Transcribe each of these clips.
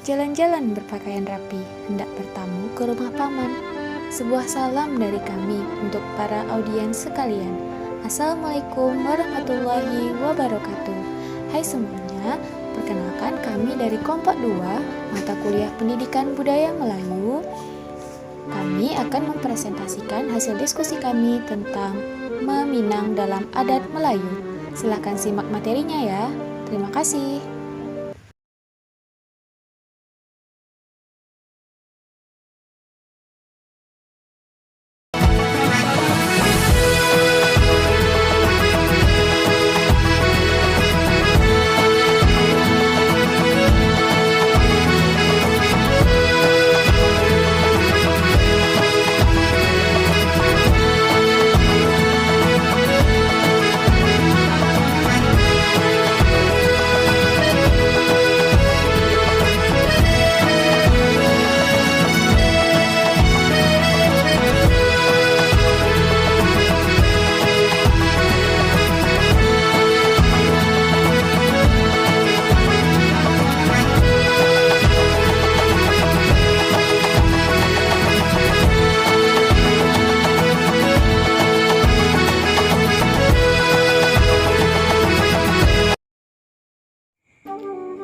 jalan-jalan berpakaian rapi, hendak bertamu ke rumah paman. Sebuah salam dari kami untuk para audiens sekalian. Assalamualaikum warahmatullahi wabarakatuh. Hai semuanya, perkenalkan kami dari kelompok 2, mata kuliah Pendidikan Budaya Melayu. Kami akan mempresentasikan hasil diskusi kami tentang meminang dalam adat Melayu. Silakan simak materinya ya. Terima kasih.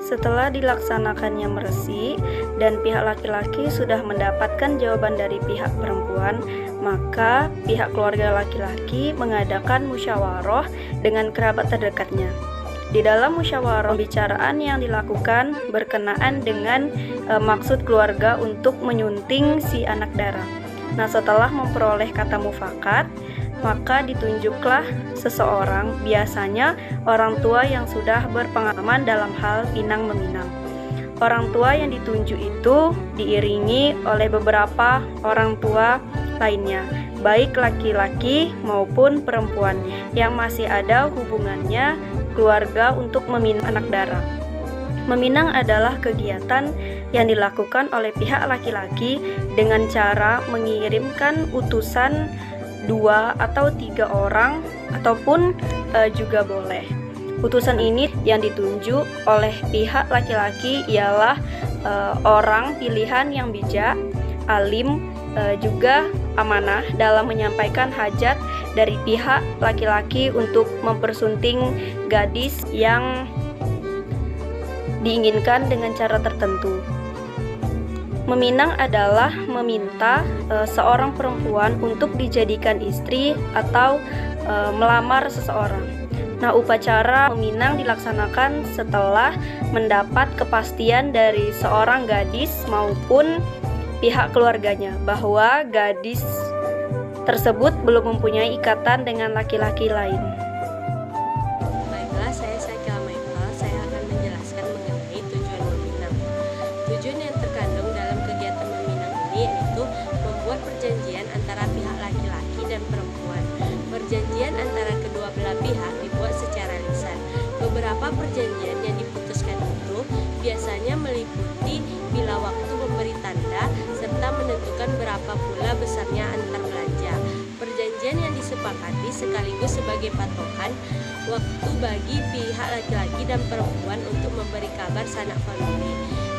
Setelah dilaksanakannya meresi dan pihak laki-laki sudah mendapatkan jawaban dari pihak perempuan, maka pihak keluarga laki-laki mengadakan musyawarah dengan kerabat terdekatnya. Di dalam musyawarah, pembicaraan yang dilakukan berkenaan dengan maksud keluarga untuk menyunting si anak darah. Nah, setelah memperoleh kata mufakat, maka ditunjuklah seseorang, biasanya orang tua yang sudah berpengalaman dalam hal pinang meminang. Orang tua yang ditunjuk itu diiringi oleh beberapa orang tua lainnya, baik laki-laki maupun perempuan yang masih ada hubungannya keluarga untuk meminang anak darah. Meminang adalah kegiatan yang dilakukan oleh pihak laki-laki dengan cara mengirimkan utusan 2 atau 3 orang ataupun juga boleh. Utusan ini yang ditunjuk oleh pihak laki-laki ialah orang pilihan yang bijak, alim, juga amanah dalam menyampaikan hajat dari pihak laki-laki untuk mempersunting gadis yang diinginkan dengan cara tertentu. Meminang adalah meminta seorang perempuan untuk dijadikan istri atau melamar seseorang. Nah, upacara meminang dilaksanakan setelah mendapat kepastian dari seorang gadis maupun pihak keluarganya bahwa gadis tersebut belum mempunyai ikatan dengan laki-laki lain. Baiklah, saya Syakila Michael. Saya akan menjelaskan mengenai tujuan meminang. Tujuan yang terkandung dalam kegiatan meminang ini yaitu membuat perjanjian antara pihak laki-laki dan perempuan. Perjanjian antara kedua belah pihak dibuat secara lisan. Beberapa perjanjian yang diputuskan itu biasanya meliputi bila waktu memberi tanda serta menentukan berapa pula besarnya antar belanja. Perjanjian yang disepakati sekaligus sebagai patokan waktu bagi pihak laki-laki dan perempuan untuk memberi kabar sanak famili.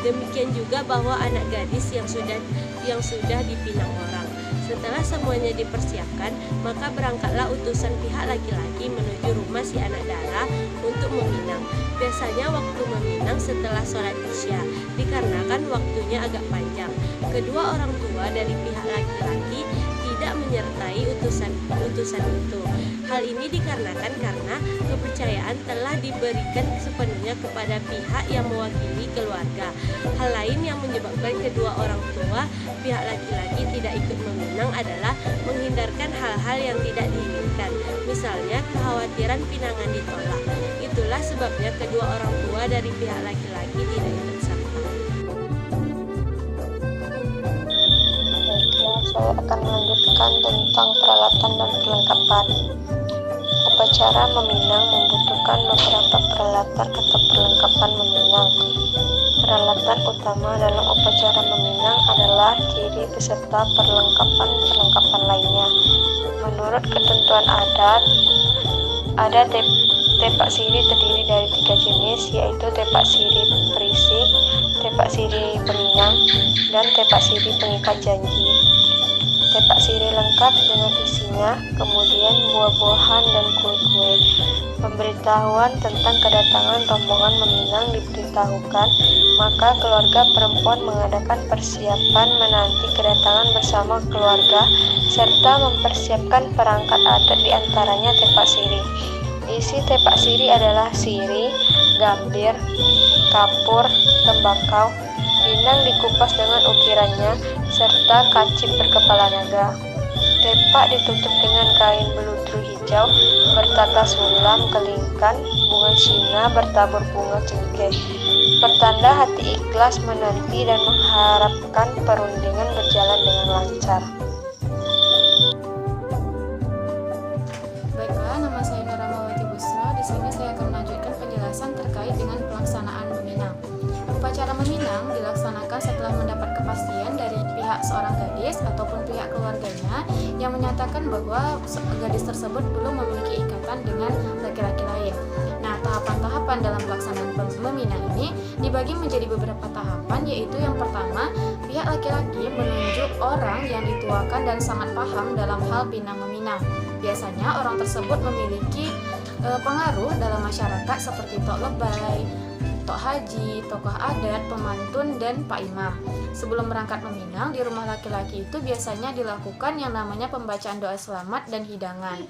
Demikian juga bahwa anak gadis yang sudah dipinang orang. Setelah semuanya dipersiapkan, maka berangkatlah utusan pihak laki-laki menuju rumah si anak darah untuk meminang. Biasanya waktu meminang setelah sholat isya, dikarenakan waktunya agak panjang. Kedua orang tua dari pihak laki-laki tidak menyertai utusan itu. Hal ini dikarenakan karena kepercayaan telah diberikan sepenuhnya kepada pihak yang mewakili keluarga. Hal lain yang menyebabkan kedua orang tua pihak laki-laki tidak ikut meminang adalah menghindarkan hal-hal yang tidak diinginkan, misalnya kekhawatiran pinangan ditolak. Itulah sebabnya kedua orang tua dari pihak laki-laki tidak ikut serta. Saya akan melanjutkan tentang peralatan dan perlengkapan. Upacara meminang membutuhkan beberapa peralatan atau perlengkapan meminang. Peralatan utama dalam upacara meminang adalah ciri beserta perlengkapan lainnya. Menurut ketentuan adat, ada tepak sirih terdiri dari 3 jenis, yaitu tepak sirih perisik, tepak tepak sirih peminang, dan tepak sirih pengikat janji. Tepak sirih lengkap dengan isinya, kemudian buah-buahan dan kue-kue. Pemberitahuan tentang kedatangan rombongan meminang diberitahukan, maka keluarga perempuan mengadakan persiapan menanti kedatangan bersama keluarga, serta mempersiapkan perangkat adat diantaranya tepak sirih. Isi tepak sirih adalah sirih, gambir, kapur, tembakau, pinang dikupas dengan ukirannya, serta kacip berkepala naga. Tepak ditutup dengan kain beludru hijau bertata sulam kelingkan, bunga cina bertabur bunga cengkeh. Pertanda hati ikhlas menanti dan mengharapkan perundingan berjalan dengan lancar. Baiklah, nama saya Nara Mawati Busra. Di sini saya akan melanjutkan penjelasan terkait dengan pelaksanaan meminang. Upacara meminang dilaksanakan setelah mendapat kepastian dari pihak seorang gadis ataupun pihak keluarganya yang menyatakan bahwa gadis tersebut belum memiliki ikatan dengan laki-laki lain. Nah, tahapan-tahapan dalam pelaksanaan meminang ini dibagi menjadi beberapa tahapan, yaitu yang pertama, pihak laki-laki menunjuk orang yang dituakan dan sangat paham dalam hal pinang meminang. Biasanya orang tersebut memiliki pengaruh dalam masyarakat seperti tok lebay, tok haji, tokoh adat, pemantun, dan pak imam. Sebelum berangkat meminang, di rumah laki-laki itu biasanya dilakukan yang namanya pembacaan doa selamat dan hidangan.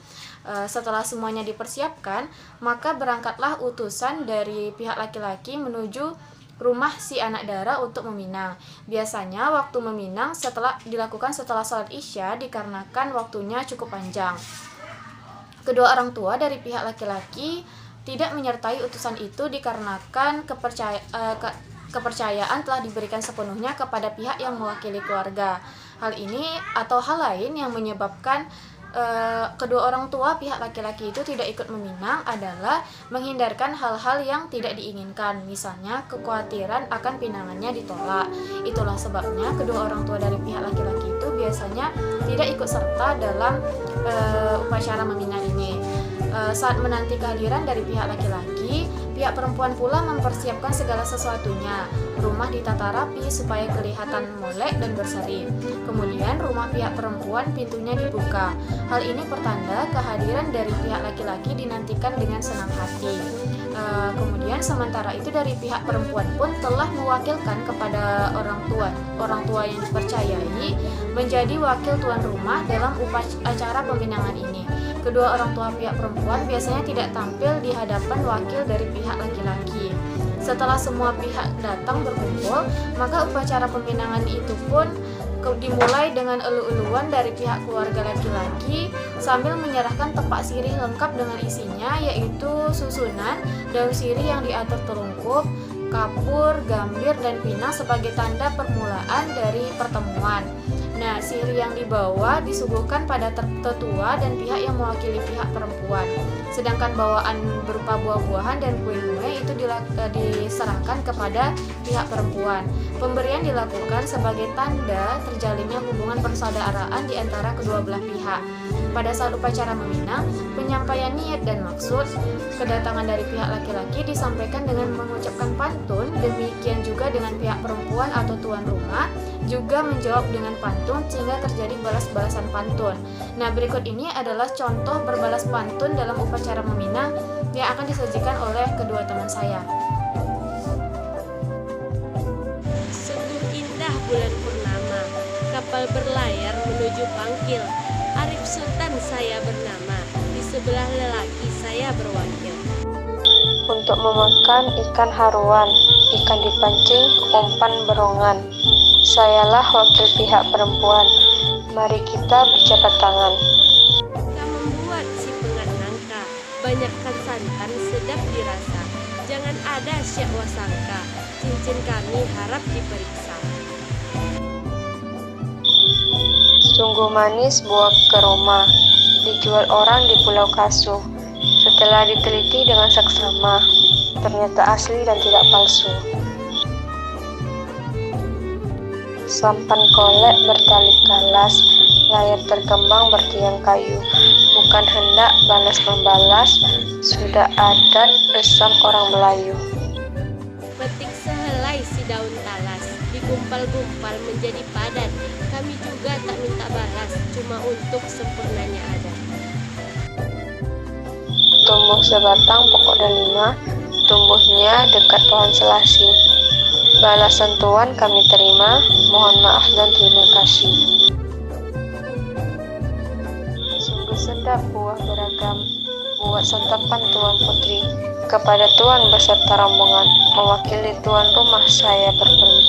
Setelah semuanya dipersiapkan, maka berangkatlah utusan dari pihak laki-laki menuju rumah si anak dara untuk meminang. Biasanya waktu meminang dilakukan setelah sholat isya dikarenakan waktunya cukup panjang. Kedua orang tua dari pihak laki-laki tidak menyertai utusan itu dikarenakan kepercayaan telah diberikan sepenuhnya kepada pihak yang mewakili keluarga. Hal ini atau hal lain yang menyebabkan kedua orang tua pihak laki-laki itu tidak ikut meminang adalah menghindarkan hal-hal yang tidak diinginkan, misalnya kekhawatiran akan pinangannya ditolak. Itulah sebabnya kedua orang tua dari pihak laki-laki itu biasanya tidak ikut serta dalam upacara meminang ini. Saat menanti kehadiran dari pihak laki-laki, pihak perempuan pula mempersiapkan segala sesuatunya. Rumah ditata rapi supaya kelihatan molek dan berseri. Kemudian rumah pihak perempuan pintunya dibuka. Hal ini pertanda kehadiran dari pihak laki-laki dinantikan dengan senang hati. Kemudian sementara itu dari pihak perempuan pun telah mewakilkan kepada orang tua yang dipercayai menjadi wakil tuan rumah dalam acara peminangan ini. Kedua orang tua pihak perempuan biasanya tidak tampil di hadapan wakil dari pihak laki-laki. Setelah semua pihak datang berkumpul, maka upacara peminangan itu pun dimulai dengan elu-eluan dari pihak keluarga laki-laki sambil menyerahkan tepak sirih lengkap dengan isinya, yaitu susunan daun sirih yang diatur terungkup, kapur, gambir, dan pinang sebagai tanda permulaan dari pertemuan. Nah, sirih yang dibawa disuguhkan pada tetua dan pihak yang mewakili pihak perempuan. Sedangkan bawaan berupa buah-buahan dan kue-kue itu diserahkan kepada pihak perempuan. Pemberian dilakukan sebagai tanda terjalinnya hubungan persaudaraan di antara kedua belah pihak. Pada saat upacara meminang, penyampaian niat dan maksud kedatangan dari pihak laki-laki disampaikan dengan mengucapkan pantun, demikian juga dengan pihak perempuan atau tuan rumah juga menjawab dengan pantun sehingga terjadi balas-balasan pantun. Nah, berikut ini adalah contoh berbalas pantun dalam upacara meminang yang akan disajikan oleh kedua teman saya. Sungguh indah bulan purnama, kapal berlayar menuju Pangkil. Arif Sultan saya bernama, di sebelah lelaki saya berwakil. Untuk memakan ikan haruan, ikan dipancing, umpan berongan. Sayalah wakil pihak perempuan, mari kita berjabat tangan. Kita membuat si pengat nangka, banyakkan santan sedap dirasa. Jangan ada syak wasangka, cincin kami harap diperiksa. Sungguh manis buah keroma, dijual orang di Pulau Kasuh. Setelah diteliti dengan seksama, ternyata asli dan tidak palsu. Sampan kolek bertali kalas, layar terkembang bertiang kayu. Bukan hendak balas membalas, sudah adat resam orang Melayu. Petik sehelai Hai si daun talas, digumpal-gumpal menjadi padat. Kami juga tak minta balas, cuma untuk sempurnanya ada. Tumbuh sebatang pokok delima, tumbuhnya dekat pohon selasi. Balasan Tuhan kami terima, mohon maaf dan terima kasih. Sungguh sedap buah beragam, buat santapan Tuan Putri. Kepada Tuan beserta rombongan, mewakili tuan rumah saya berpelit.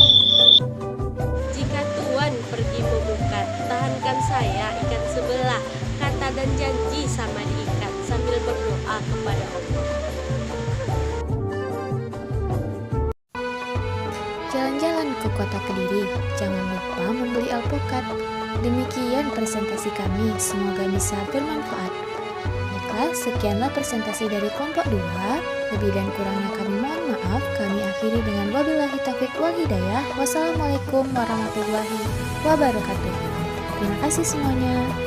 Jika Tuan pergi membuka, tahankan saya ikat sebelah. Kata dan janji sama diikat, sambil berdoa kepada Allah. Jalan-jalan ke kota Kediri, jangan lupa membeli alpukat. Demikian presentasi kami, semoga bisa bermanfaat. Baiklah, sekianlah presentasi dari kelompok 2. Lebih dan kurangnya kami mohon maaf. Kami akhiri dengan wabillahi taufiq wal hidayah. Wassalamualaikum warahmatullahi wabarakatuh. Terima kasih semuanya.